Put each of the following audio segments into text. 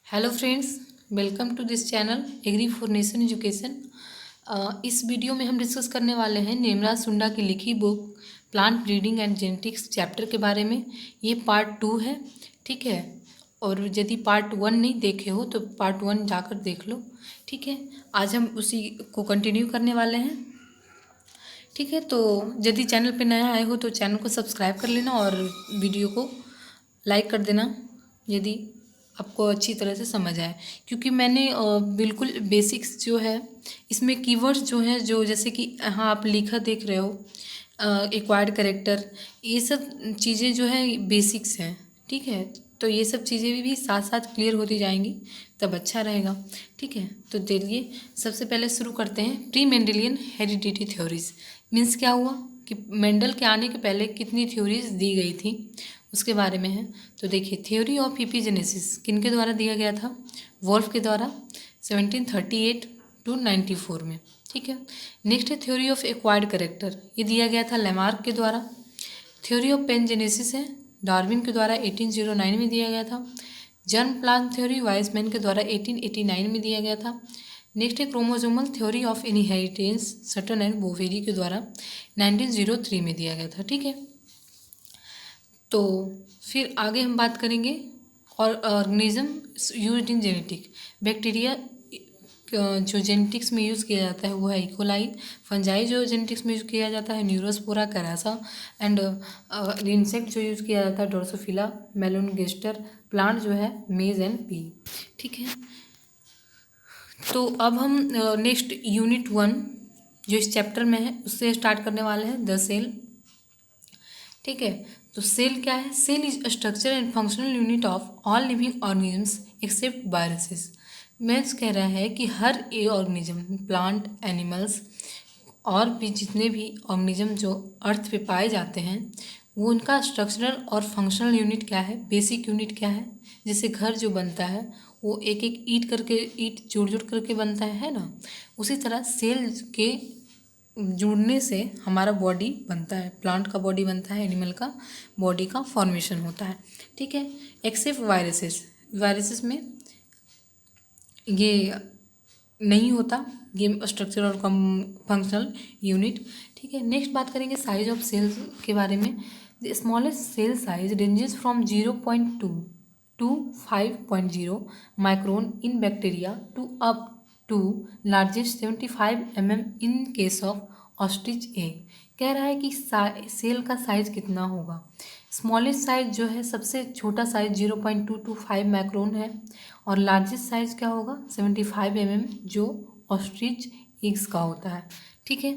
Hello friends, welcome to this channel agri for nation education. इस video में हम discuss करने वाले हैं नेमराज सुंडा की लिखी book plant breeding and genetics chapter के बारे में। ये पार्ट 2 है, ठीक है। और यदि पार्ट 1 नहीं देखे हो तो पार्ट 1 जाकर देख लो, ठीक है। आज हम उसी को कंटिन्यू करने वाले हैं, ठीक है। तो यदि चैनल पे नया आए हो तो चैनल को सब्सक्राइब कर लेना और वीडियो को लाइक कर देना यदि आपको अच्छी तरह से समझ आए, क्योंकि मैंने बिल्कुल बेसिक्स जो है इसमें कीवर्ड्स जो हैं, जो जैसे कि हाँ आप लिखा देख रहे हो, एक्वायर्ड कैरेक्टर, ये सब चीज़ें जो है बेसिक्स हैं, ठीक है। तो ये सब चीज़ें भी साथ साथ क्लियर होती जाएंगी तब अच्छा रहेगा, ठीक है। तो चलिए सबसे पहले शुरू करते हैं। Pre Mendelian heredity theories means क्या हुआ कि मेंडल के आने के पहले कितनी थ्योरीज दी गई थी उसके बारे में है। तो देखिए, थ्योरी ऑफ इपीजेनेसिस किन के द्वारा दिया गया था? वोल्फ के द्वारा 1738 टू 94 में, ठीक है। नेक्स्ट है थ्योरी ऑफ एक्वायर्ड कैरेक्टर, ये दिया गया था लेमार्क के द्वारा। थ्योरी ऑफ पेनजेनेसिस है डार्विन के द्वारा 1809 में दिया गया था। जर्म प्लांट थ्योरी वाइसमैन के द्वारा 1889 में दिया गया था। नेक्स्ट है chromosomal theory of inheritance Sutton and Boveri के द्वारा 1903 में दिया गया था, ठीक है। तो फिर आगे हम बात करेंगे और organism used in genetic. Bacteria जो जेनेटिक्स में यूज़ किया जाता है वो है इकोलाई। फंजाई जो जेनेटिक्स में यूज़ किया जाता है न्यूरोस्पोरा कैरासा। एंड इंसेक्ट जो यूज़ किया जाता है ड्रोसोफिला मेलोनगेस्टर। प्लांट जो है मेज एंड पी, ठीक है। तो अब हम नेक्स्ट यूनिट 1 जो इस चैप्टर में है उससे स्टार्ट करने वाले हैं, द सेल, ठीक है। तो सेल क्या है? Cell is structure and functional unit of all living organisms except viruses. Means कह रहा है कि हर ए ऑर्गेनिज्म, प्लांट, एनिमल्स और भी जितने भी ऑर्गेनिज्म जो अर्थ पे पाए जाते हैं वो उनका स्ट्रक्चरल और फंक्शनल यूनिट क्या है, बेसिक यूनिट क्या है। जैसे घर जो बनता है वो एक एक ईंट करके, ईंट जोड़ जोड़ करके बनता है ना। उसी तरह सेल के जुड़ने से हमारा बॉडी बनता है, प्लांट का बॉडी बनता है, एनिमल का बॉडी का फॉर्मेशन होता है, ठीक है। एक्सेप्ट वायरसेस, वायरसेस में ये नहीं होता, ये स्ट्रक्चर और फंक्शनल यूनिट, ठीक है। नेक्स्ट बात करेंगे साइज ऑफ सेल्स के बारे में। The smallest cell size ranges from 0.2 to 5.0 micron in bacteria to up to largest 75 mm in case of ostrich egg. कह रहा है कि सेल का साइज कितना होगा। स्मॉलेस्ट साइज जो है, सबसे छोटा साइज 0.2 टू 5 माइक्रोन है, और लार्जेस्ट साइज क्या होगा 75 mm, जो ऑस्ट्रिच एग्स का होता है, ठीक है।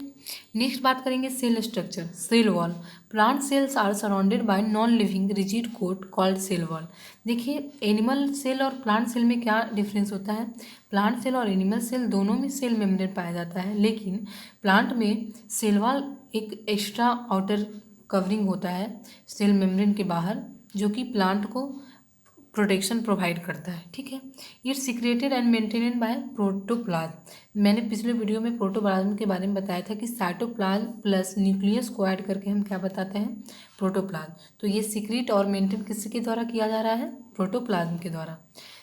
नेक्स्ट बात करेंगे cell structure, cell wall. Plant cells are surrounded by non living rigid coat called cell wall. देखिए, एनिमल सेल और प्लांट सेल में क्या डिफरेंस होता है? प्लांट सेल और एनिमल सेल दोनों में सेल मेम्ब्रेन पाया जाता है, लेकिन प्लांट में सेल वॉल एक एक्स्ट्रा आउटर कवरिंग होता है सेल मेम्ब्रेन के बाहर, जो कि प्लांट को प्रोटेक्शन प्रोवाइड करता है, ठीक है। It's secreted and maintained by protoplasm. मैंने पिछले वीडियो में प्रोटोप्लाज्म के बारे में बताया था कि साइटोप्लाज्म प्लस न्यूक्लियस को ऐड करके हम क्या बताते हैं? प्रोटोप्लाज्म। तो ये सीक्रेट और मेंटेन किसके द्वारा किया जा रहा है? प्रोटोप्लाज्म के द्वारा,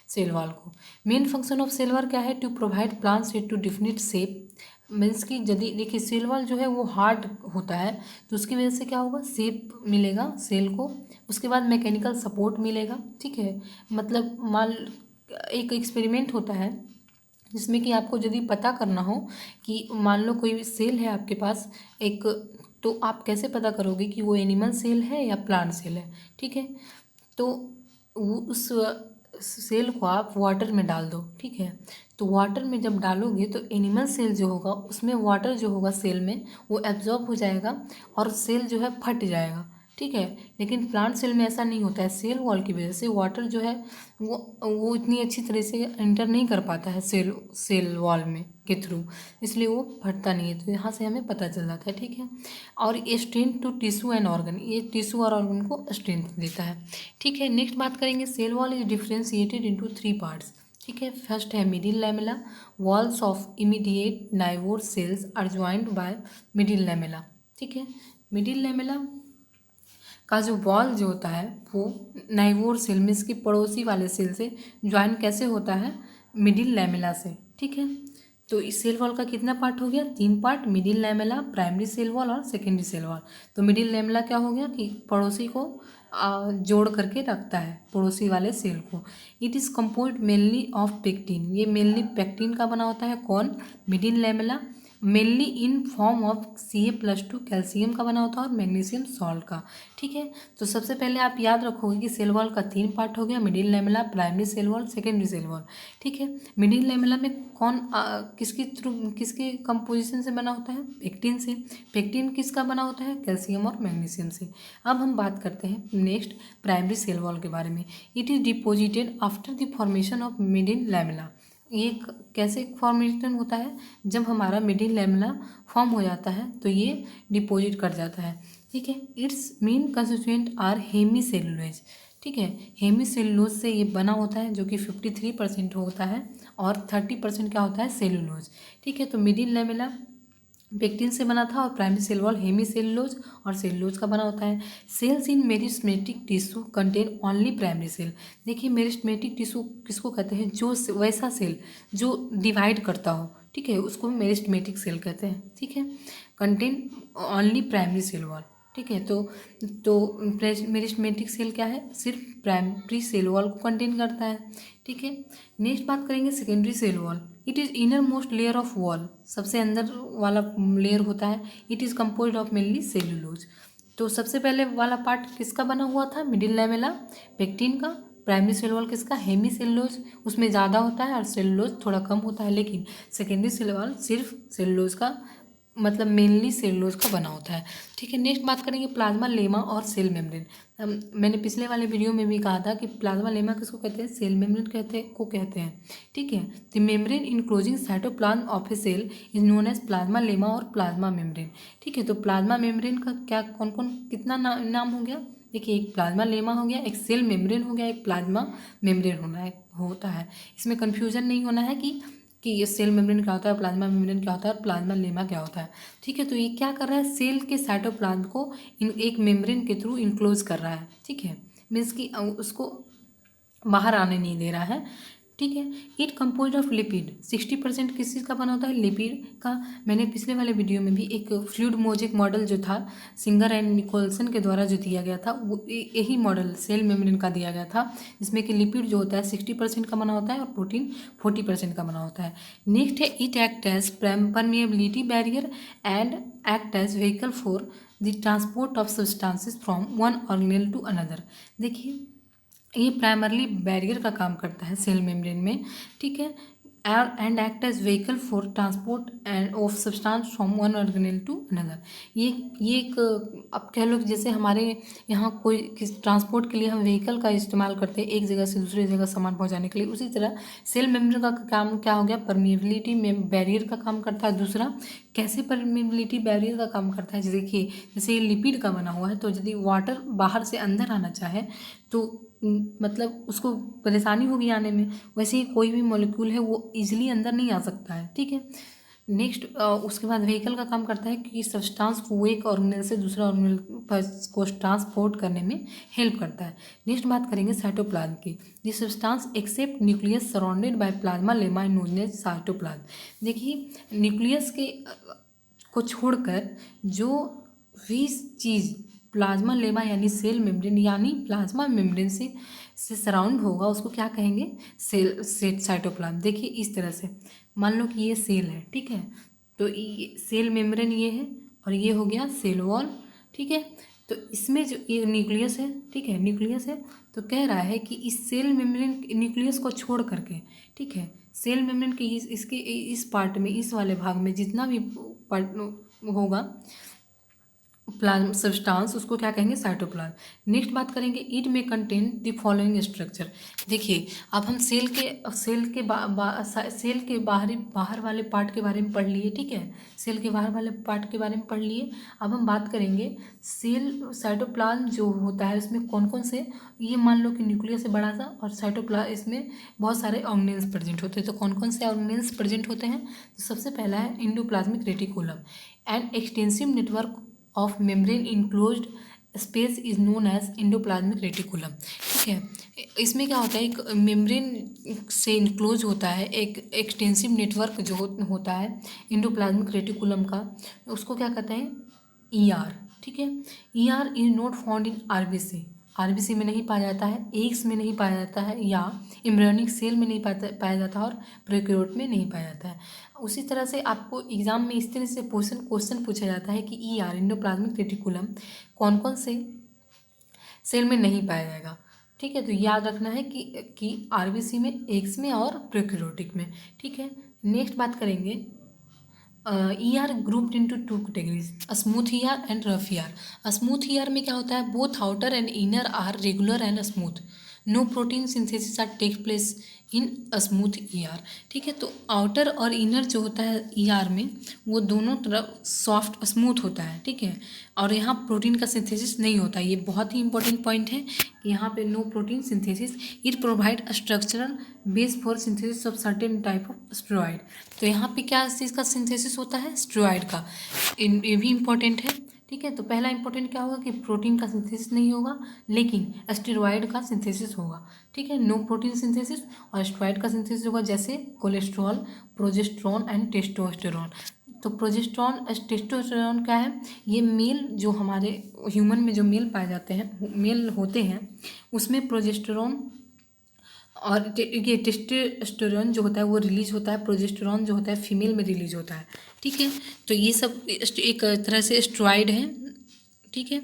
सेल वॉल को। Main function of cell wall क्या है? To provide plants with to definite shape. Means कि यदि देखिए सेल वॉल जो है वो हार्ड होता है, तो उसकी वजह से क्या होगा, शेप मिलेगा सेल को, उसके बाद मैकेनिकल सपोर्ट मिलेगा, ठीक है। मतलब मान एक एक्सपेरिमेंट होता है जिसमें कि आपको यदि पता करना हो कि मान लो कोई सेल है आपके पास एक, तो आप कैसे पता करोगे कि वो एनिमल सेल है या प्लांट सेल है, ठीक है। तो वो उस सेल को आप वाटर में डाल दो, ठीक है। तो वाटर में जब डालोगे तो एनिमल सेल जो होगा उसमें वाटर जो होगा सेल में वो एब्जॉर्ब हो जाएगा और सेल जो है फट जाएगा, ठीक है। लेकिन प्लांट सेल में ऐसा नहीं होता है, सेल वॉल की वजह से वाटर जो है वो इतनी अच्छी तरह से एंटर नहीं कर पाता है सेल वॉल में के थ्रू, इसलिए वो फटता नहीं है। तो यहाँ से हमें पता चल जाता है, ठीक है। और ये strength to tissue and organ, ये टिश्यू और ऑर्गन को स्ट्रेंथ देता है, ठीक है। नेक्स्ट बात करेंगे cell wall is differentiated into 3 parts, ठीक है। फर्स्ट है middle lamella. Walls of immediate neighbour cells are joined by middle lamella, ठीक है। मिडिल लैमेला का जो वॉल जो होता है वो नाइवोर सेल में इसके पड़ोसी वाले सेल से ज्वाइन कैसे होता है, मिडिल लैमेला से। ठीक है, तो इस सेल वॉल का कितना पार्ट हो गया, 3 part, middle lamella, primary cell wall और सेकेंडरी सेल वॉल। तो मिडिल लैमेला क्या हो गया कि पड़ोसी को जोड़ करके रखता है, पड़ोसी वाले सेल को। It is composed mainly of pectin, ये मेनली पेक्टिन का बना होता है। कौन, middle lamella, mainly in form of Ca+2 calcium का बना होता है और मैग्नीशियम सॉल्ट का। ठीक है, तो सबसे पहले आप याद रखोगे कि सेल वॉल का 3 पार्ट हो गया, middle lamella, primary cell wall, secondary cell wall. ठीक है, मिडिल लैमेला में कौन किसके कंपोजिशन से बना होता है, पेक्टिन से। पेक्टिन किसका बना होता है, कैल्शियम और मैग्नीशियम से। अब हम बात करते हैं नेक्स्ट प्राइमरी सेल वॉल के बारे में। It is deposited after the formation of middle lamella. ये कैसे फॉर्मेशन होता है, जब हमारा मिडिल लैमेला फॉर्म हो जाता है तो ये डिपॉजिट कर जाता है। ठीक है, its main constituent are hemi cellulose. ठीक है, हेमी सेलुलोज से ये बना होता है जो कि 53% होता है और 30% क्या होता है, सेलुलोज। ठीक है, तो मिडिल लैमेला पेक्टिन से बना था और primary cell wall hemicellulose और सेलुलोज का बना होता है। Cells in meristematic tissue contain only primary cell. देखिए मेरिस्टेमेटिक टिश्यू किसको कहते हैं, जो वैसा सेल जो डिवाइड करता हो, ठीक है, उसको मेरिस्टेमेटिक सेल कहते हैं। ठीक है, contain only primary cell wall. ठीक है, तो मेरिस्टेमेटिक सेल क्या है, सिर्फ प्राइमरी सेल वॉल को कंटेन करता है। ठीक है, नेक्स्ट बात करेंगे secondary cell wall. It is inner most layer of wall, सबसे अंदर वाला लेयर होता है। It is composed of mainly cellulose. तो सबसे पहले वाला पार्ट किसका बना हुआ था, मिडिल लैमेला, पेक्टिन का। प्राइमरी सेल वॉल किसका, हेमी सेलुलोज, उसमें ज़्यादा होता है और सेलुलोज थोड़ा कम होता है। लेकिन सेकेंडरी सेल वॉल सिर्फ सेलुलोज का, मतलब मेनली सेलुलोज का बना होता है। ठीक है, नेक्स्ट बात करेंगे प्लाज्मा लेमा और सेल मेम्ब्रेन। मैंने पिछले वाले वीडियो में भी कहा था कि प्लाज्मा लेमा किसको कहते हैं, सेल मेम्ब्रेन कहते हैं। ठीक है, the membrane enclosing cytoplasm of a cell is known as plasma lemma और प्लाज्मा मेम्ब्रेन। ठीक है, तो प्लाज्मा मेम्ब्रेन का क्या कौन कौन कितना नाम हो गया, देखिए एक प्लाज्मा लेमा हो गया, एक सेल मेम्ब्रेन हो गया, एक प्लाज्मा मेम्ब्रेन होता है। इसमें कन्फ्यूजन नहीं होना है कि ये सेल मेम्ब्रेन क्या होता है, प्लाज्मा मेम्ब्रेन क्या होता है और प्लाज्मा लेमा क्या होता है। ठीक है, तो ये क्या कर रहा है, सेल के साइटोप्लाज्म को एक मेम्ब्रेन के थ्रू इनक्लोज कर रहा है। ठीक है, मीन्स कि उसको बाहर आने नहीं दे रहा है। ठीक है, इट कंपोज ऑफ लिपिड, 60% किस चीज़ का बना होता है, लिपिड का। मैंने पिछले वाले वीडियो में भी एक फ्लूइड मोजेक मॉडल जो था सिंगर एंड निकोलसन के द्वारा जो दिया गया था, वो यही मॉडल सेल मेम्ब्रेन का दिया गया था, जिसमें कि लिपिड जो होता है 60% का बना होता है और प्रोटीन 40% का बना होता है। नेक्स्ट है it act as permeability barrier and act as vehicle for the transport of substances from one organelle to another. देखिए ये प्राइमरली बैरियर का काम करता है सेल मेम्ब्रेन में। ठीक है, and act as vehicle for transport and of substance from one organelle to another. ये एक अब कह लो कि जैसे हमारे यहाँ कोई किस ट्रांसपोर्ट के लिए हम व्हीकल का इस्तेमाल करते हैं एक जगह से दूसरी जगह सामान पहुँचाने के लिए, उसी तरह सेल मेम्ब्रेन का काम क्या हो गया, परमिएबिलिटी में बैरियर का काम करता है। दूसरा कैसे परमिएबिलिटी बैरियर का काम करता है, जैसे देखिए जैसे ये लिपिड का बना हुआ है, तो यदि वाटर बाहर से अंदर आना चाहे तो मतलब उसको परेशानी होगी आने में। वैसे ही कोई भी मॉलिक्यूल है वो इजीली अंदर नहीं आ सकता है। ठीक है, नेक्स्ट उसके बाद व्हीकल का काम करता है कि सब्सटेंस को एक ऑर्गेनेल से दूसरा ऑर्गेनेल को ट्रांसपोर्ट करने में हेल्प करता है। नेक्स्ट बात करेंगे साइटोप्लाज्म की। This substance except nucleus surrounded by plasma lemma known as cytoplasm. देखिए न्यूक्लियस के को छोड़कर जो भी चीज़ प्लाज्मा लेमा यानी सेल मेम्ब्रेन यानी प्लाज्मा मेम्ब्रेन से सराउंड होगा उसको क्या कहेंगे, सेल साइटोप्लाज्म। देखिए इस तरह से मान लो कि ये सेल है, ठीक है, तो ये सेल मेम्ब्रेन ये है और ये हो गया सेल वॉल। ठीक है, तो इसमें जो ये न्यूक्लियस है, ठीक है, न्यूक्लियस है, तो कह रहा है कि इस सेल मेम्ब्रेन न्यूक्लियस को छोड़ करके, ठीक है, सेल मेम्ब्रेन के इसके इस पार्ट में, इस वाले भाग में जितना भी पार्ट होगा प्लाज्म सब्सटेंस उसको क्या कहेंगे, साइटोप्लाज्म। नेक्स्ट बात करेंगे इट में कंटेन द फॉलोइंग स्ट्रक्चर। देखिए अब हम सेल के बाहर वाले पार्ट के बारे में पढ़ लिए। ठीक है, सेल के बाहर वाले पार्ट के बारे में पढ़ लिए। अब हम बात करेंगे सेल साइटोप्लाज्म जो होता है उसमें कौन कौन से, ये मान लो कि न्यूक्लियस है बड़ा सा और साइटोप्लाज्म इसमें बहुत सारे ऑर्गेनेल्स प्रेजेंट होते हैं। तो कौन कौन से ऑर्गेनेल्स प्रेजेंट होते हैं, तो सबसे पहला है endoplasmic reticulum and extensive network of membrane enclosed space is known as endoplasmic reticulum. ठीक है, इसमें क्या होता है, एक मेम्ब्रेन से इनक्लोज होता है एक एक्सटेंसिव नेटवर्क जो होता है एंडोप्लाज्मिक रेटिकुलम का, उसको क्या कहते हैं, ईआर। ठीक है, ER is not found in RBC, RBC में नहीं पाया जाता है, एग्स में नहीं पाया जाता है, या एम्ब्रियोनिक सेल में नहीं पाया जाता है, और प्रोकैरियोट में नहीं पाया जाता है। उसी तरह से आपको एग्जाम में इस तरह से क्वेश्चन पूछा जाता है कि ईआर एंडोप्लाज्मिक रेटिकुलम कौन कौन से सेल में नहीं पाया जाएगा। ठीक है, तो याद रखना है कि आरबीसी में, एग्स में और प्रोकैरियोटिक में। ठीक है, नेक्स्ट बात करेंगे, ER grouped into two categories, a smooth ER and rough ER. A smooth ER में क्या होता है, both outer and inner are regular and smooth. No protein synthesis are take place in a smooth ER. ठीक है, तो outer और inner जो होता है ER में, वो दोनों तरफ सॉफ्ट स्मूथ होता है। ठीक है, और यहाँ प्रोटीन का सिंथेसिस नहीं होता। ये बहुत ही इंपॉर्टेंट पॉइंट है कि यहाँ पे no protein synthesis. It provide structural base for synthesis of certain type of steroid. तो यहाँ पे क्या चीज़ का सिंथेसिस होता है, स्टेरॉइड का। ये भी इम्पोर्टेंट है। ठीक है, तो पहला इंपॉर्टेंट क्या होगा कि प्रोटीन का सिंथेसिस नहीं होगा, लेकिन स्टेरॉइड का सिंथेसिस होगा। ठीक है, नो प्रोटीन सिंथेसिस और स्टेरॉइड का सिंथेसिस होगा, जैसे कोलेस्ट्रॉल, प्रोजेस्टेरॉन एंड टेस्टोस्टेरॉन। तो प्रोजेस्टेरॉन टेस्टोस्टेरॉन क्या है, ये मेल जो हमारे ह्यूमन में जो मेल पाए जाते हैं, मेल होते हैं, उसमें प्रोजेस्टेरॉन और ये टेस्टोस्टेरोन जो होता है वो रिलीज होता है, प्रोजेस्टेरॉन जो होता है फीमेल में रिलीज होता है। ठीक है, तो ये सब एक तरह से स्टेरॉइड है। ठीक है,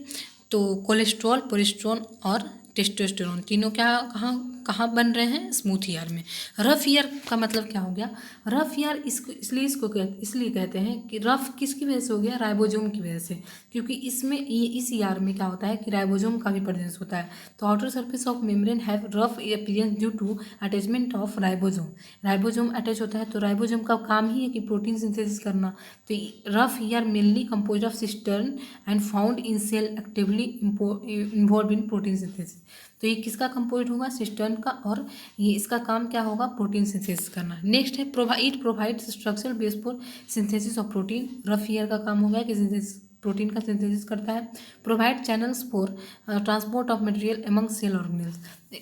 तो कोलेस्ट्रॉल, प्रोजेस्टेरॉन और टेस्टोस्टेरोन तीनों क्या कहाँ कहाँ बन रहे हैं, स्मूथ ईयर में। रफ ईयर का मतलब क्या हो गया, रफ ईयर इसलिए कहते हैं कि रफ किसकी वजह से हो गया, राइबोसोम की वजह से, क्योंकि इसमें इस ईयर में क्या होता है कि राइबोसोम का भी प्रेजेंस होता है। तो outer surface of membrane have rough appearance due to attachment of ribosome. Ribosome attach होता है, तो राइबोसोम का काम ही है कि प्रोटीन सिंथेसिस करना। तो rough ER mainly compose of cistern and found in cell actively involve in protein synthesis. तो ये किसका कंपोजिट होगा, सिस्टर्न का, और ये इसका काम क्या होगा, प्रोटीन सिंथेसिस करना। नेक्स्ट है it provide structural base for synthesis of protein. Rough year का काम हो गया कि सिंथेसिस, प्रोटीन का सिंथेसिस करता है। Provide channels for transport of material among cell organelles.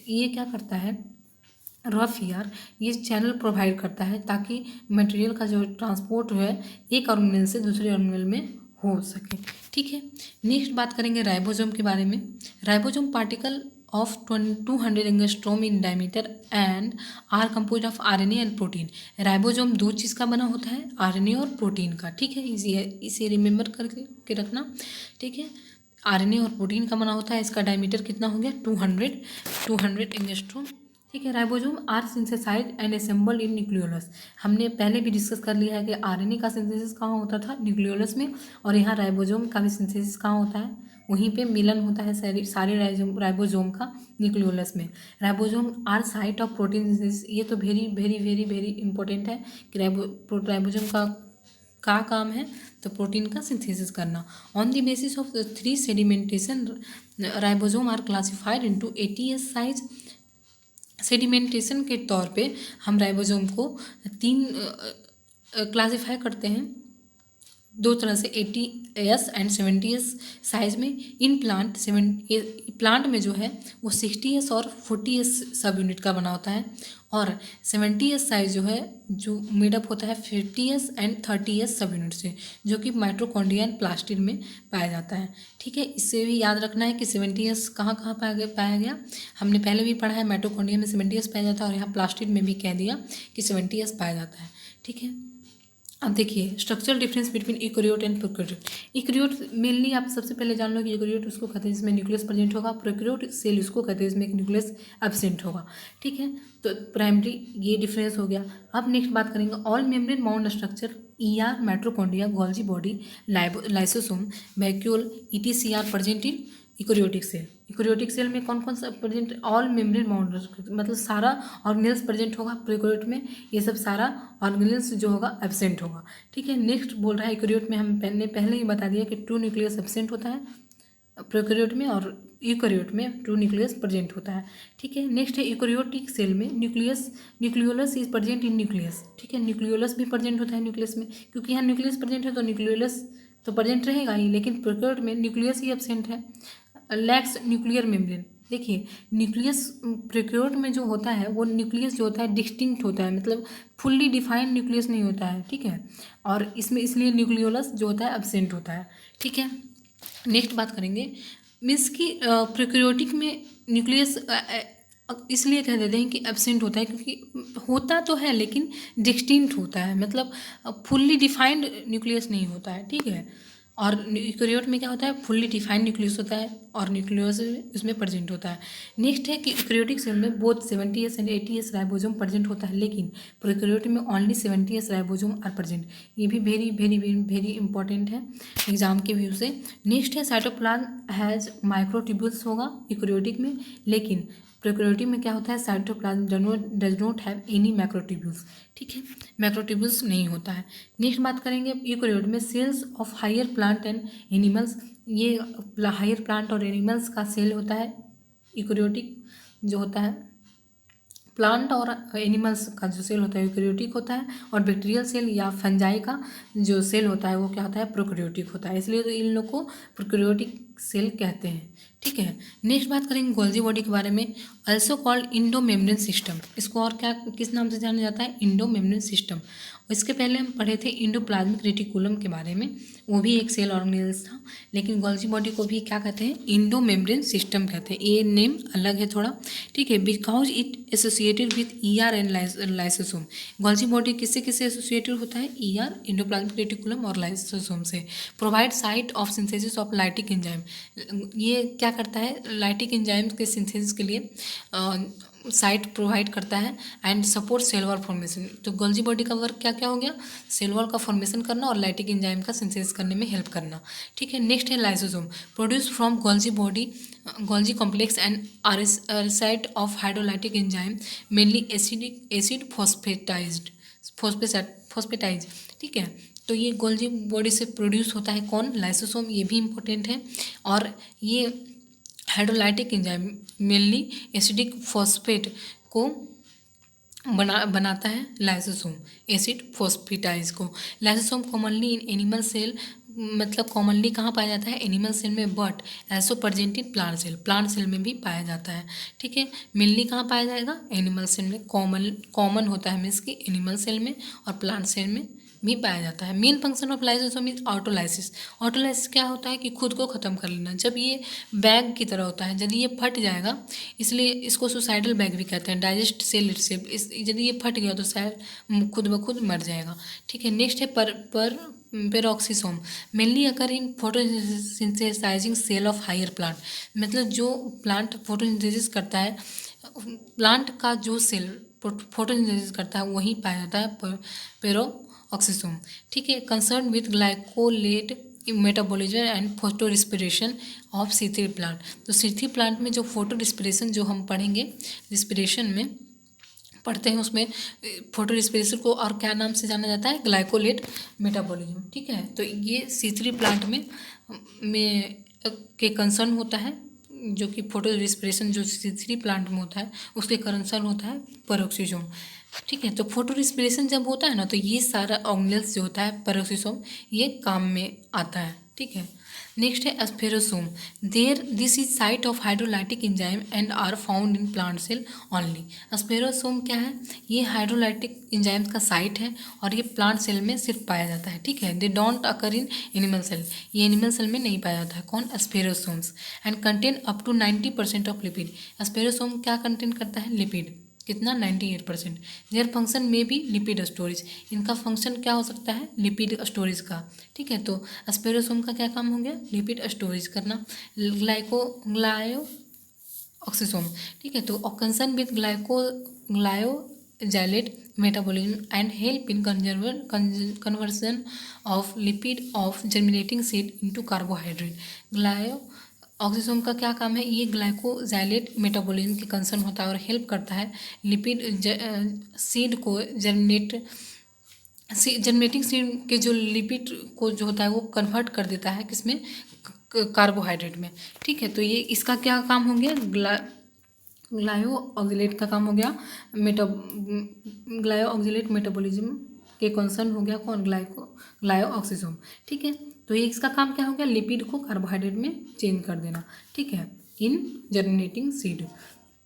ये क्या करता है, रफ ईयर ये चैनल प्रोवाइड करता है ताकि मटेरियल का जो ट्रांसपोर्ट है एक ऑर्गेनेल से दूसरे ऑर्गेनेल में हो सके। ठीक है, नेक्स्ट बात करेंगे राइबोसोम के बारे में। Ribosome particle of 200 angstrom in diameter and are compose of RNA and protein. Ribosome दो चीज़ का बना होता है, आरएनए और प्रोटीन का। ठीक है, इसे रिमेंबर करके रखना। ठीक है, आरएनए और प्रोटीन का बना होता है। इसका डायमीटर कितना हो गया, 200 एंगस्ट्रोम। ठीक है, ribosome are synthesized and assembled in nucleolus. हमने पहले भी डिस्कस कर लिया है कि आरएनए का सिंथेसिस कहाँ होता था, न्यूक्लियोलस में, और यहाँ राइबोसोम का भी सिंथेसिस कहाँ होता है, वहीं पे मिलन होता है सारे राइबोसोम का, न्यूक्लियोलस में। Ribosome are site of protein synthesis. ये तो very very very very important है कि राइबोसोम का काम है तो प्रोटीन का सिंथेसिस करना। On the basis of 3 sedimentation ribosome are classified into ATS size. Sedimentation के तौर पे हम राइबोसोम को 3 क्लासिफाई करते हैं, 2 तरह से, 80S एंड 70S साइज में। इन प्लांट में जो है वो 60S और 40S सब यूनिट का बना होता है, और 70S साइज जो है जो मेडअप होता है 50S एंड 30S सब यूनिट से, जो कि माइटोकॉन्ड्रिया एंड प्लास्टिड में पाया जाता है। ठीक है, इससे भी याद रखना है कि 70S कहाँ कहाँ पाया गया, हमने पहले भी पढ़ा है, माइटोकॉन्ड्रिया में 70S पाया जाता है, और यहाँ प्लास्टिड में भी कह दिया कि 70S पाया जाता है। ठीक है, अब देखिए structural difference between eukaryote and prokaryote. Eukaryote mainly आप सबसे पहले जान लो कि यूकेरियोट उसको कहते हैं जिसमें न्यूक्लियस प्रेजेंट होगा, प्रोकैरियोट सेल उसको कहते हैं जिसमें एक न्यूक्लियस एब्सेंट होगा। ठीक है, तो प्राइमरी ये डिफरेंस हो गया। अब नेक्स्ट बात करेंगे all membrane bound structure, ER, mitochondria, Golgi body, lysosome, vacuole, ETCR present in eukaryotic cell. Eukaryotic cell में कौन कौन सा प्रेजेंट, ऑल मेम्ब्रेन बाउंड मतलब सारा ऑर्गेनेल्स प्रेजेंट होगा। प्रोकैरियोट में ये सब सारा ऑर्गेनेल्स जो होगा एब्सेंट होगा। ठीक है, नेक्स्ट बोल रहा है यूकेरियोट में हम पहले ही बता दिया कि 2 न्यूक्लियस एब्सेंट होता है प्रोकैरियोट में, और यूकेरियोट में 2 न्यूक्लियस प्रेजेंट होता है। ठीक है, नेक्स्ट है यूकेरियोटिक सेल में nucleolus is present in nucleus. ठीक है, न्यूक्लियोलस भी प्रेजेंट होता है न्यूक्लियस में, क्योंकि यहाँ न्यूक्लियस प्रेजेंट है तो न्यूक्लियोलस तो प्रेजेंट रहेगा ही, लेकिन प्रोकैरियोट में न्यूक्लियस ही एब्सेंट है। Lakhs nuclear membrane. देखिए न्यूक्लियस प्रोकैरियोट में जो होता है वो न्यूक्लियस जो होता है डिस्टिंक्ट होता है, मतलब फुल्ली डिफाइंड न्यूक्लियस नहीं होता है, ठीक है। और इसमें इसलिए न्यूक्लियोलस जो होता है एब्सेंट होता है, ठीक है। नेक्स्ट बात करेंगे, मीन्स कि प्रोकैरियोटिक में न्यूक्लियस इसलिए कह देते हैं कि एब्सेंट होता है क्योंकि होता तो है लेकिन डिस्टिंक्ट होता है, मतलब फुल्ली डिफाइंड न्यूक्लियस नहीं होता है, ठीक है। और यूकेरियोट में क्या होता है, फुल्ली डिफाइंड न्यूक्लियस होता है और न्यूक्लियस उसमें प्रेजेंट होता है। नेक्स्ट है कि यूकेरियोटिक सेल में both 70S and 80S ribosome present होता है, लेकिन प्रोकैरियोट में only 70S ribosome are present. ये भी वेरी वेरी वेरी इंपॉर्टेंट है एग्जाम के व्यू से। नेक्स्ट है साइटोप्लाज्म हैज माइक्रोट्यूब्यूल्स होगा यूकेरियोटिक में, लेकिन प्रोकैरियोटिक में क्या होता है, cytoplasm does not have any macrotubules, ठीक है, मैक्रोट्यूब्यूल्स नहीं होता है। नेक्स्ट बात करेंगे यूकेरियोट में cells of higher plant and animals, ये हायर प्लांट और एनिमल्स का सेल होता है यूकेरियोटिक जो होता है। प्लांट और एनिमल्स का जो सेल होता है यूकेरियोटिक होता है, और बैक्टीरियल सेल या फंजाई का जो सेल होता है वो क्या होता है, प्रोकैरियोटिक होता है, इसलिए तो इन लोग को प्रोकैरियोटिक सेल कहते हैं, ठीक है। नेक्स्ट बात करेंगे गोल्जी बॉडी के बारे में, also called Indo membrane system. इसको और क्या किस नाम से जाना जाता है, इंडो मेम्ब्रेन सिस्टम। इसके पहले हम पढ़े थे इंडोप्लाज्मिक रेटिकुलम के बारे में, वो भी एक सेल ऑर्गेनेल्स था, लेकिन गोल्जी बॉडी को भी क्या कहते हैं, इंडो मेम्ब्रेन सिस्टम कहते हैं। ये नेम अलग है थोड़ा, ठीक है, because it associated with ER and lysosome. Golgi body किससे किससे एसोसिएटेड होता है, ER इंडोप्लाज्मिक रेटिकुलम और लाइसोसोम से। Provide site of synthesis of lytic enzyme, ये क्या करता है, लाइटिक एंजाइम के सिंथेसिस के लिए साइट प्रोवाइड करता है and support cell wall formation. तो गोल्जी बॉडी का वर्क क्या क्या हो गया, सेल वॉल का फॉर्मेशन करना और लाइटिक एंजाइम का सिंथेसिस करने में हेल्प करना, ठीक है। नेक्स्ट है lysosome, produce from Golgi body Golgi complex and site of hydrolytic enzyme, mainly acid phosphatase, ठीक है। तो ये गोल्जी बॉडी से प्रोड्यूस होता है कौन, लाइसोसोम, ये भी इंपॉर्टेंट है। और ये hydrolytic enzyme mainly acidic phosphate को बनाता है लाइसोसोम, एसिड फॉस्फेटाइज को। Lysosome commonly in animal cell, मतलब कॉमनली कहाँ पाया जाता है, एनिमल सेल में, but also present in plant cell में भी पाया जाता है, ठीक है। मेनली कहाँ पाया जाएगा, एनिमल सेल में, कॉमन होता है मीन्स कि एनिमल सेल में और प्लांट सेल में भी पाया जाता है। Main function of lysosome is autolysis. Autolysis क्या होता है कि खुद को ख़त्म कर लेना, जब ये बैग की तरह होता है, यदि ये फट जाएगा, इसलिए इसको सुसाइडल बैग भी कहते हैं, डाइजेस्ट सेल इटसेल्फ, इस यदि ये फट गया तो सेल खुद ब खुद मर जाएगा, ठीक है। नेक्स्ट है peroxisome, mainly occur in photosynthesizing cell of higher plant, मतलब जो प्लांट फोटोसिंथेसिस करता है, प्लांट का जो सेल फोटोसिंथेसिस करता है वही पाया जाता है पेरोक्सिसोम, ठीक है। Concern with glycolate metabolism and photo respiration of C3 plant. तो C3 प्लांट में जो फोटो रिस्पिरेशन जो हम पढ़ेंगे, रिस्पिरेशन में पढ़ते हैं, उसमें फोटो रिस्पिरेशन को और क्या नाम से जाना जाता है, ग्लाइकोलेट मेटाबॉलिज्म, ठीक है। तो ये C3 प्लांट में के कंसर्न होता है, जो कि फोटो रिस्पिरेशन जो C3 प्लांट में होता है उसके कंसर्न होता है पेरोक्सिसोम, ठीक है। तो फोटो रिस्पिरेशन जब होता है ना, तो ये सारा ऑर्गेनेल्स जो होता है पेरोक्सिसोम, ये काम में आता है, ठीक है। नेक्स्ट है spherosome, this is site of hydrolytic enzyme and are found in plant cell only. Spherosome क्या है, ये हाइड्रोलाइटिक एंजाइम का साइट है और ये प्लांट सेल में सिर्फ पाया जाता है, ठीक है। They don't occur in animal cell, ये एनिमल सेल में नहीं पाया जाता है, कौन, spherosomes. And contain up to 90% of lipid. Spherosome क्या कंटेन करता है, लिपिड, कितना, 98%। देयर फंक्शन में भी लिपिड स्टोरेज, इनका फंक्शन क्या हो सकता है, लिपिड स्टोरेज का, ठीक है। तो एस्फेरोसोम का क्या काम हो गया, लिपिड स्टोरेज करना। ग्लायो ऑक्सीसोम, ठीक है। तो concern with glyoxylate metabolism and help in conversion of lipid of germinating seed into carbohydrate. Glyoxysome का क्या काम है, ये ग्लाइकोजाइलेट मेटाबॉलिज्म की कंसर्न होता है और हेल्प करता है लिपिड सीड को जर्मिनेटिंग सीड के जो लिपिड को जो होता है वो कन्वर्ट कर देता है किसमें, कार्बोहाइड्रेट में, ठीक है। तो ये इसका क्या काम हो गया, ग्लायो ऑक्जिलेट का काम हो गया, ग्लायो ऑक्जिलेट मेटाबॉलिज्म के कंसर्न हो गया कौन, ग्लायो ऑक्सीसोम, ठीक है। तो ये इसका काम क्या हो गया, लिपिड को कार्बोहाइड्रेट में चेंज कर देना, ठीक है, इन जर्मिनेटिंग सीड।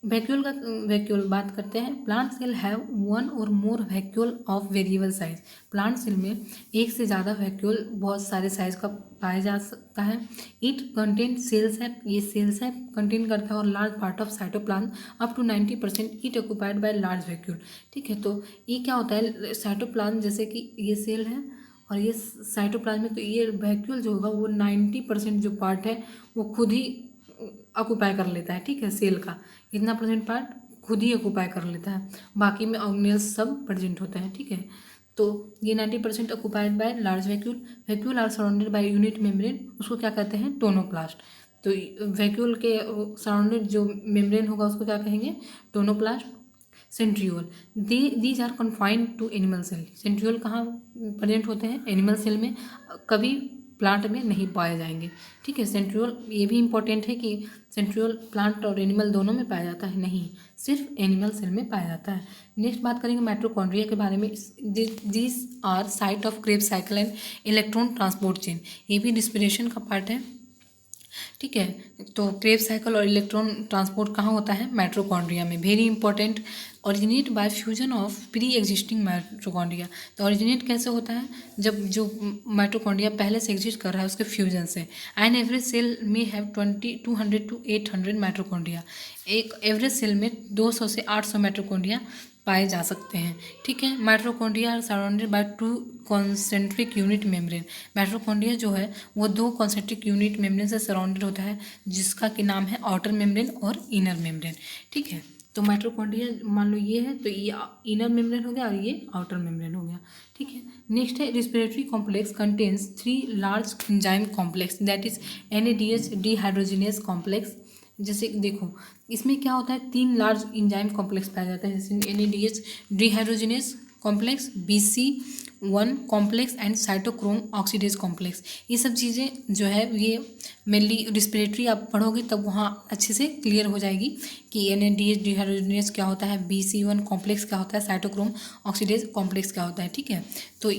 वैक्यूल बात करते हैं। Plant cell have one or more vacuole of variable size. Plant cell में एक से ज़्यादा वैक्यूल बहुत सारे साइज का पाया जा सकता है। इट कंटेन सेल्स है, ये सेल्स है कंटेन करता है, और large part of cytoplasm up to 90% it occupied by large vacuole, ठीक है। तो ये क्या होता है, साइटोप्लाज्म जैसे कि ये सेल है और ये साइटोप्लाज्म में, तो ये वैक्यूल जो होगा वो 90% जो पार्ट है वो खुद ही ऑक्यूपाई कर लेता है, ठीक है। सेल का इतना परसेंट पार्ट खुद ही ऑक्यूपाई कर लेता है, बाकी में ऑर्गेनेल्स सब प्रेजेंट होता है, ठीक है। तो ये 90% occupied by large vacuole. Vacuole are surrounded by unit membrane, उसको क्या कहते हैं, टोनोप्लास्ट। तो वैक्यूल के सराउंडेड जो मेम्ब्रेन होगा उसको क्या कहेंगे, tonoplast. Centriole, these are confined to animal cell. Centriole कहाँ प्रेजेंट होते हैं, एनिमल सेल में, कभी प्लांट में नहीं पाए जाएंगे, ठीक है। सेंट्रियोल ये भी इंपॉर्टेंट है कि सेंट्रियोल प्लांट और एनिमल दोनों में पाया जाता है, नहीं, सिर्फ एनिमल सेल में पाया जाता है। नेक्स्ट बात करेंगे माइटोकॉन्ड्रिया के बारे में। This are site of Krebs cycle and electron transport chain, ये भी रिस्पिरेशन का पार्ट है, ठीक है। तो क्रेब्स साइकिल और इलेक्ट्रॉन ट्रांसपोर्ट कहाँ होता है, माइटोकॉन्ड्रिया में, very important. Originate by fusion of pre existing mitochondria. तो ओरिजिनेट कैसे होता है, जब जो माइटोकॉन्ड्रिया पहले से एग्जिस्ट कर रहा है उसके फ्यूजन से। एन एवरेज सेल में हैव 200 to 800 माइटोकॉन्ड्रिया। एक एवरेज सेल में 200 से 800 माइटोकॉन्ड्रिया पाए जा सकते हैं, ठीक है। Mitochondria are surrounded by 2 concentric unit membrane. Mitochondria जो है वो 2 कॉन्सेंट्रिक यूनिट मेम्ब्रेन से सराउंडेड होता है, जिसका कि नाम है आउटर मेम्ब्रेन और इनर मेम्ब्रेन, ठीक है। तो माइटोकॉन्ड्रिया मान लो ये है, तो ये इनर मेम्ब्रेन हो गया और ये आउटर मेम्ब्रेन हो गया, ठीक है। नेक्स्ट है respiratory complex contains 3 large enzyme complex, that is NADH dehydrogenase complex. जैसे देखो इसमें क्या होता है, 3 लार्ज एंजाइम कॉम्प्लेक्स पाया जाता है, जैसे NADH dehydrogenase complex, BC1 complex and cytochrome oxidase complex. ये सब चीज़ें जो है ये मेनली रिस्पिरेटरी आप पढ़ोगे तब वहाँ अच्छे से क्लियर हो जाएगी कि NADH डिहाइड्रोजिनेज क्या होता है, BC1 कॉम्प्लेक्स क्या होता है, साइटोक्रोम ऑक्सीडेज कॉम्प्लेक्स क्या होता है, ठीक है। तो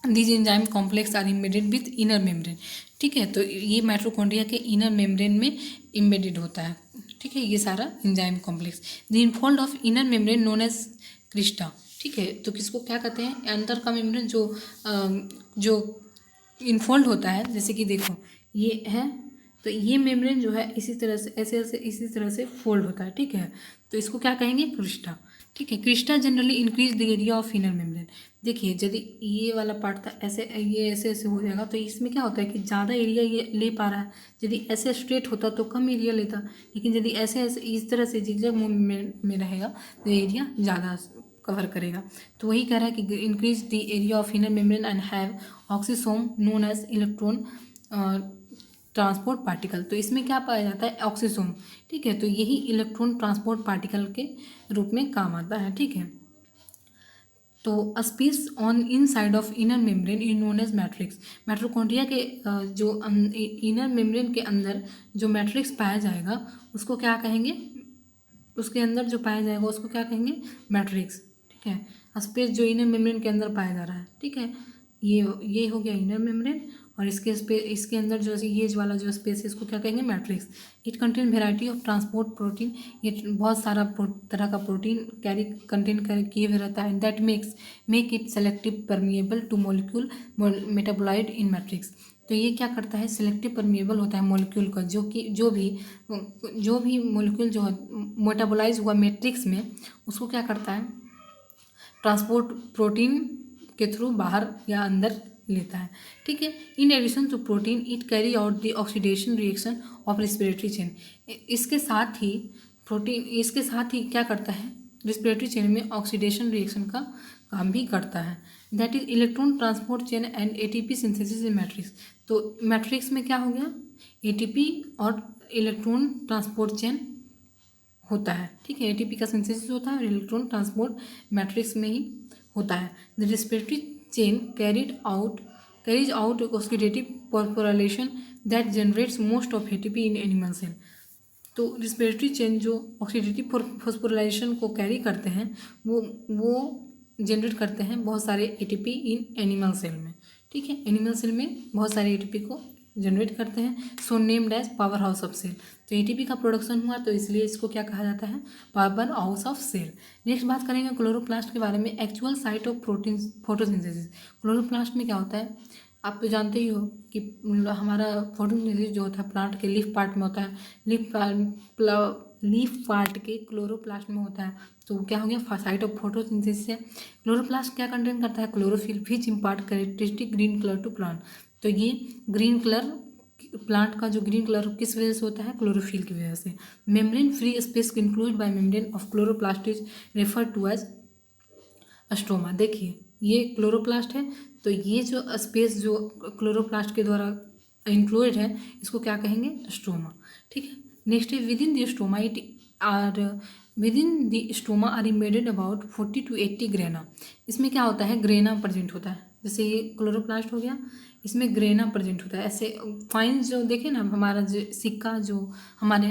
these enzyme complex are embedded with inner membrane, ठीक है। तो ये माइटोकॉन्ड्रिया के इनर मेम्ब्रेन में इम्बेडेड होता है, ठीक है, ये सारा enzyme complex. The infold of inner membrane known as crista, ठीक है। तो किसको क्या कहते हैं, अंदर का मेम्ब्रेन जो इनफोल्ड होता है, जैसे कि देखो ये है, तो ये मेम्ब्रेन जो है इसी तरह से ऐसे ऐसे इसी तरह से फोल्ड होता है, ठीक है। तो इसको क्या कहेंगे, क्रिस्टा, ठीक है। Crysta generally increase the area of inner membrane. देखिए यदि ये वाला पार्ट था ऐसे, ये ऐसे ऐसे हो जाएगा, तो इसमें क्या होता है कि ज़्यादा एरिया ये ले पा रहा है। यदि ऐसे स्ट्रेट होता तो कम एरिया लेता, लेकिन यदि ऐसे ऐसे इस तरह से जिगजैग मूवमेंट में रहेगा तो एरिया ज़्यादा कवर करेगा। तो वही कह रहा है कि increase the area of inner membrane and have oxysome known as electron transport particle. तो इसमें क्या पाया जाता है, ऑक्सीसोम, ठीक है। तो यही इलेक्ट्रॉन ट्रांसपोर्ट पार्टिकल के रूप में काम आता है, ठीक है। तो space on inside of inner membrane is known as matrix. Mitochondria के जो इनर मेम्ब्रेन के अंदर जो मैट्रिक्स पाया जाएगा उसको क्या कहेंगे, उसके अंदर जो पाया जाएगा उसको क्या कहेंगे, मैट्रिक्स, ठीक है। स्पेस जो इनर मेम्ब्रेन के अंदर पाया जा रहा है, ठीक है, ये हो गया इनर मेम्ब्रेन, और इसके अंदर जो ये वाला जो स्पेस है इसको क्या कहेंगे, matrix. It contain variety of transport protein, ये बहुत सारा तरह का प्रोटीन कैरी कंटेन किए हुए रहता है। That make it selective permeable two molecule metabolite in matrix. तो ये क्या करता है, सिलेक्टिव परमिएबल होता है मॉलिक्यूल का, जो कि जो भी मॉलिक्यूल जो मेटाबोलाइज हुआ मैट्रिक्स में उसको क्या करता है, ट्रांसपोर्ट प्रोटीन के थ्रू बाहर या अंदर लेता है, ठीक है। In addition to protein it carry out the oxidation reaction of respiratory chain. इसके साथ ही क्या करता है, रिस्पिरेटरी चेन में ऑक्सीडेशन रिएक्शन का काम भी करता है। That is electron transport chain and ATP synthesis in matrix. तो मैट्रिक्स में क्या हो गया, ATP और इलेक्ट्रॉन ट्रांसपोर्ट चेन होता है, ठीक है। ATP का सिंथेसिस होता है और इलेक्ट्रॉन ट्रांसपोर्ट मैट्रिक्स में ही होता है। The respiratory chain carries out oxidative phosphorylation that generates most of ATP in animal cell। तो रिस्पिरेटरी चेन जो ऑक्सीडेटिव फॉस्फोराइलेशन को कैरी करते हैं वो जनरेट करते हैं बहुत सारे ATP इन एनिमल सेल में, ठीक है। एनिमल सेल में बहुत सारे एटीपी को जनरेट करते हैं। So named as power house of cell. तो एटीपी का प्रोडक्शन हुआ तो इसलिए इसको क्या कहा जाता है, power house of cell. Next बात करेंगे क्लोरोप्लास्ट के बारे में, actual site of protein photosynthesis. Chloroplast में क्या होता है, आप तो जानते ही हो कि हमारा फोटोसिंथेसिस जो होता है प्लांट के लीफ पार्ट में होता है। लीफ पार्ट के क्लोरोप्लास्ट में होता है। तो क्या हो गया, साइट ऑफ फोटोसिंथेसिस है। क्लोरोप्लास्ट क्या कंटेन करता है, chlorophyll which impart characteristic green colour to plant. तो ये ग्रीन कलर प्लांट का जो ग्रीन कलर किस वजह से होता है, क्लोरोफिल की वजह से। Membrane free space include by membrane of chloroplast is refer to as stroma. देखिए ये क्लोरोप्लास्ट है, तो ये जो स्पेस जो क्लोरोप्लास्ट के द्वारा इंक्लूडेड है इसको क्या कहेंगे, स्ट्रोमा। ठीक है। नेक्स्ट है within the stroma within the stoma are embedded about 40 to 80 grana. इसमें क्या होता है, ग्रेना प्रेजेंट होता है। जैसे ये क्लोरोप्लास्ट हो गया, इसमें ग्रेना प्रेजेंट होता है। ऐसे फाइन्स जो देखे ना, हमारा जो सिक्का जो हमारे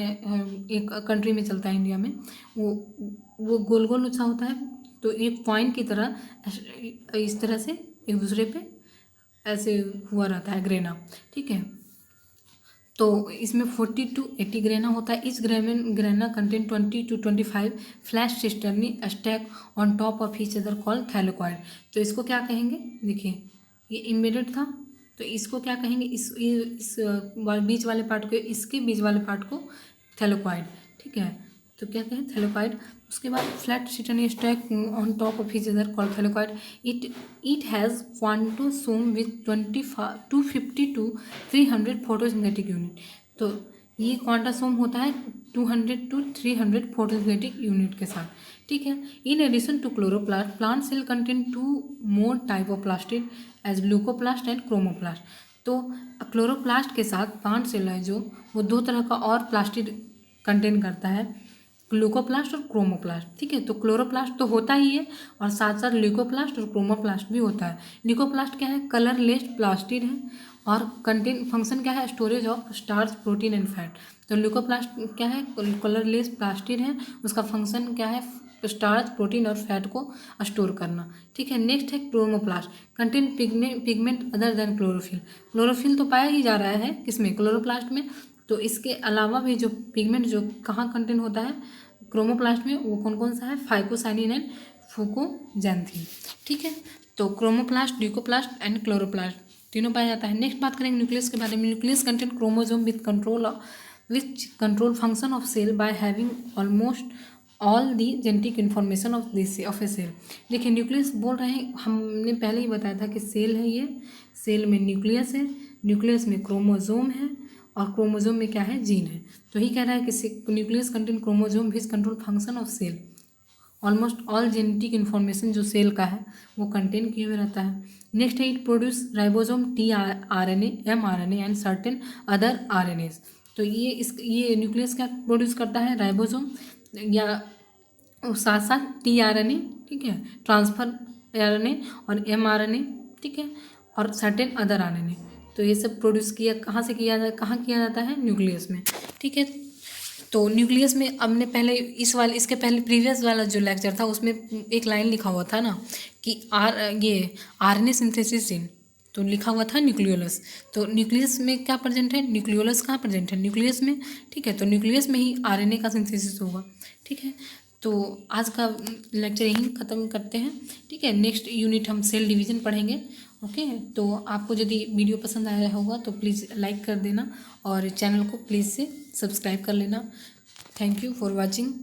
एक कंट्री में चलता है इंडिया में, वो गोल गोल सा होता है। तो ये कॉइन की तरह इस तरह से एक दूसरे पे ऐसे हुआ रहता है ग्रेना। ठीक है। तो इसमें 40 to 80 ग्रेना होता है। इस grana contain 20 to 25 flash cisternae stack on top of each other called thylakoid. तो इसको क्या कहेंगे, देखिए ये इम्बेडेड था, तो इसको क्या कहेंगे, इस बीच वाले पार्ट को, इसके बीच वाले पार्ट को थैलेकॉइड। ठीक है। तो क्या कहें, थैलेकॉइड। उसके बाद flat cisternae stack on top of each other called thylakoid. It has quantosome with 250 to 300 photosynthetic unit. तो ये क्वांटासोम होता है 200 to 300 फोटोसिंथेटिक यूनिट के साथ। ठीक है। In addition to chloroplast, plant cell contain 2 more type of plastid as leucoplast and chromoplast. तो chloroplast के साथ प्लांट सेल है जो, वो 2 तरह का और प्लास्टिड कंटेन करता है, ग्लूकोप्लास्ट और क्रोमोप्लास्ट। ठीक है। तो क्लोरोप्लास्ट तो होता ही है और साथ साथ ल्यूकोप्लास्ट और क्रोमोप्लास्ट भी होता है। ल्यूकोप्लास्ट क्या है, कलरलेस प्लास्टिड है और कंटेन फंक्शन क्या है, storage of starch protein and fat. तो ल्यूकोप्लास्ट क्या है, कलरलेस प्लास्टिड है, उसका फंक्शन क्या है, स्टार्च प्रोटीन और फैट को स्टोर करना। ठीक है। नेक्स्ट है chromoplast, contain pigment other than chlorophyll. Chlorophyll तो पाया ही जा रहा है किसमें, क्लोरोप्लास्ट में। तो इसके अलावा भी जो पिगमेंट जो कहाँ कंटेन होता है, क्रोमोप्लास्ट में, वो कौन कौन सा है, फाइकोसाइनिन एंड फुकोजैंथीन। ठीक है। तो क्रोमोप्लास्ट, ल्यूकोप्लास्ट एंड क्लोरोप्लास्ट तीनों पाया जाता है। नेक्स्ट बात करेंगे न्यूक्लियस के बारे में। Nucleus contain chromosome with control function of cell by having almost all the genetic information of a cell. देखिए न्यूक्लियस बोल रहे हैं, हमने पहले ही बताया था कि सेल है, ये सेल में न्यूक्लियस है, न्यूक्लियस में क्रोमोसोम है और क्रोमोसोम में क्या है, जीन है। तो ही कह रहा है कि nucleus contain chromosome which control function of cell, almost all genetic information जो सेल का है वो कंटेन किए हुए रहता है। नेक्स्ट है it produce ribosome tRNA, mRNA and certain other RNAs। तो ये न्यूक्लियस क्या प्रोड्यूस करता है, राइबोसोम या साथ साथ tRNA, ठीक है, ट्रांसफर RNA और mRNA, ठीक है, और सर्टेन अदर RNA। तो ये सब प्रोड्यूस कहाँ किया जाता है, न्यूक्लियस में। ठीक है। तो न्यूक्लियस में हमने पहले इसके पहले प्रीवियस वाला जो लेक्चर था उसमें एक लाइन लिखा हुआ था ना कि RNA सिंथेसिस जीन, तो लिखा हुआ था न्यूक्लियोलस। तो न्यूक्लियस में क्या प्रेजेंट है, न्यूक्लियोलस कहाँ प्रेजेंट है, न्यूक्लियस में। ठीक है। तो न्यूक्लियस में ही RNA का सिंथेसिस होगा। ठीक है। तो आज का लेक्चर यहीं ख़त्म करते हैं। ठीक है। नेक्स्ट यूनिट हम सेल डिवीज़न पढ़ेंगे। ओके। तो आपको यदि वीडियो पसंद आया होगा तो प्लीज़ लाइक कर देना और चैनल को प्लीज़ से सब्सक्राइब कर लेना। Thank you for watching.